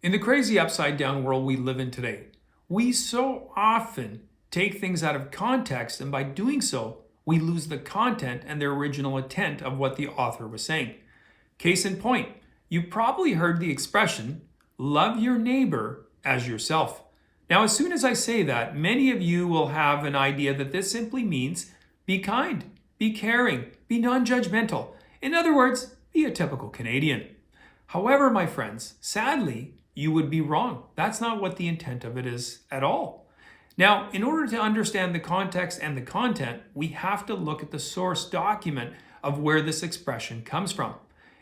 In the crazy upside down world we live in today, we so often take things out of context, and by doing so, we lose the content and the original intent of what the author was saying. Case in point, you probably heard the expression, love your neighbor as yourself. Now, as soon as I say that, many of you will have an idea that this simply means be kind, be caring, be non-judgmental. In other words, be a typical Canadian. However, my friends, sadly, you would be wrong. That's not what the intent of it is at all. Now, in order to understand the context and the content, we have to look at the source document of where this expression comes from.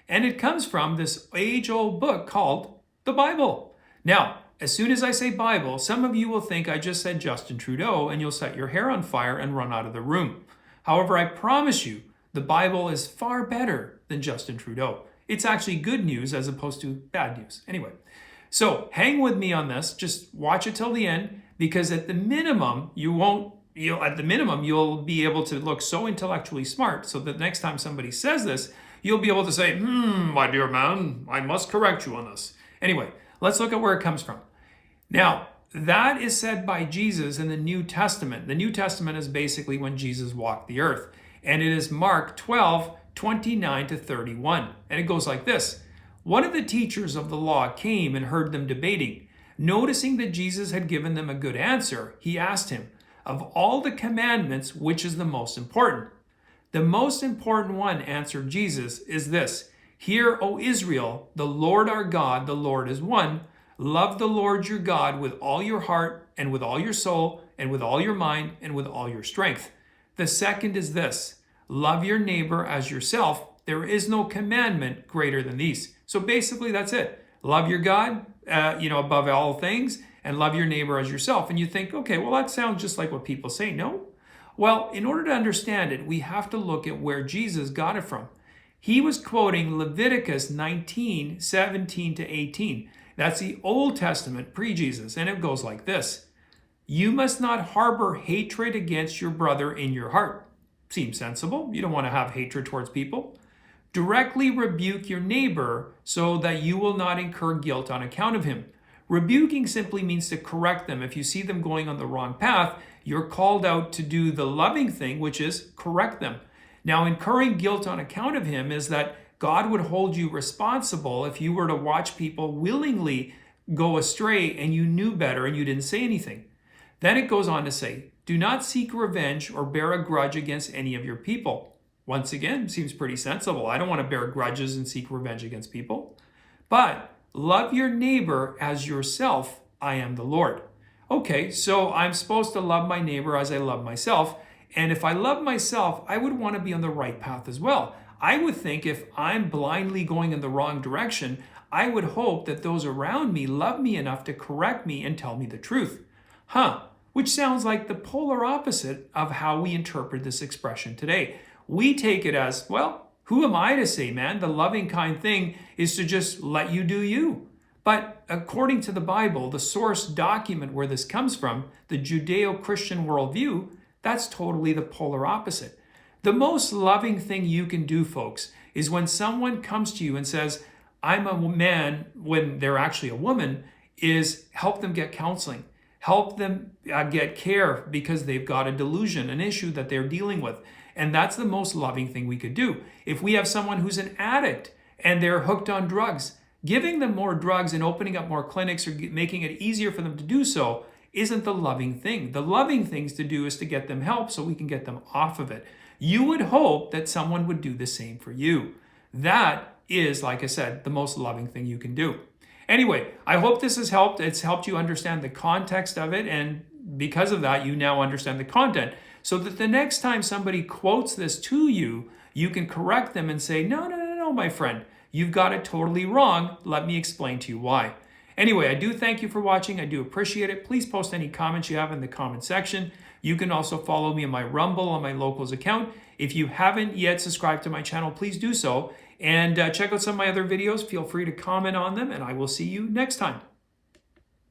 And it comes from this age-old book called the Bible. Now, as soon as I say Bible, some of you will think I just said Justin Trudeau, and you'll set your hair on fire and run out of the room. However, I promise you, the Bible is far better than Justin Trudeau. It's actually good news as opposed to bad news. Anyway, so hang with me on this. Just watch it till the end, because at the minimum, you'll be able to look so intellectually smart so that next time somebody says this, you'll be able to say, my dear man, I must correct you on this. Anyway, let's look at where it comes from. Now, that is said by Jesus in the New Testament. The New Testament is basically when Jesus walked the earth. And it is Mark 12:29 to 31. And it goes like this. One of the teachers of the law came and heard them debating. Noticing that Jesus had given them a good answer, he asked him, of all the commandments, which is the most important? The most important one, answered Jesus, is this. Hear, O Israel, the Lord our God, the Lord is one. Love the Lord your God with all your heart and with all your soul and with all your mind and with all your strength. The second is this. Love your neighbor as yourself. There is no commandment greater than these. So basically that's it. Love your God, above all things, and love your neighbor as yourself. And you think, okay, well, that sounds just like what people say. No? Well, in order to understand it, we have to look at where Jesus got it from. He was quoting Leviticus 19:17 to 18. That's the Old Testament, pre-Jesus, and it goes like this. You must not harbor hatred against your brother in your heart. Seems sensible. You don't want to have hatred towards people. Directly rebuke your neighbor so that you will not incur guilt on account of him. Rebuking simply means to correct them. If you see them going on the wrong path, you're called out to do the loving thing, which is correct them. Now, incurring guilt on account of him is that God would hold you responsible if you were to watch people willingly go astray and you knew better and you didn't say anything. Then it goes on to say, do not seek revenge or bear a grudge against any of your people. Once again, seems pretty sensible. I don't want to bear grudges and seek revenge against people. But love your neighbor as yourself. I am the Lord. Okay, so I'm supposed to love my neighbor as I love myself. And if I love myself, I would want to be on the right path as well. I would think if I'm blindly going in the wrong direction, I would hope that those around me love me enough to correct me and tell me the truth. Which sounds like the polar opposite of how we interpret this expression today. We take it as, well, who am I to say, man? The loving, kind thing is to just let you do you. But according to the Bible, the source document where this comes from, the Judeo-Christian worldview, that's totally the polar opposite. The most loving thing you can do, folks, is when someone comes to you and says, I'm a man, when they're actually a woman, is help them get counseling. Help them get care because they've got a delusion, an issue that they're dealing with. And that's the most loving thing we could do. If we have someone who's an addict and they're hooked on drugs, giving them more drugs and opening up more clinics or making it easier for them to do so isn't the loving thing. The loving things to do is to get them help so we can get them off of it. You would hope that someone would do the same for you. That is, like I said, the most loving thing you can do. Anyway, I hope this has helped. It's helped you understand the context of it, and because of that, you now understand the content. So that the next time somebody quotes this to you, you can correct them and say, no, my friend, you've got it totally wrong. Let me explain to you why. Anyway, I do thank you for watching. I do appreciate it. Please post any comments you have in the comment section. You can also follow me on my Rumble on my Locals account. If you haven't yet subscribed to my channel, please do so. And check out some of my other videos. Feel free to comment on them, and I will see you next time.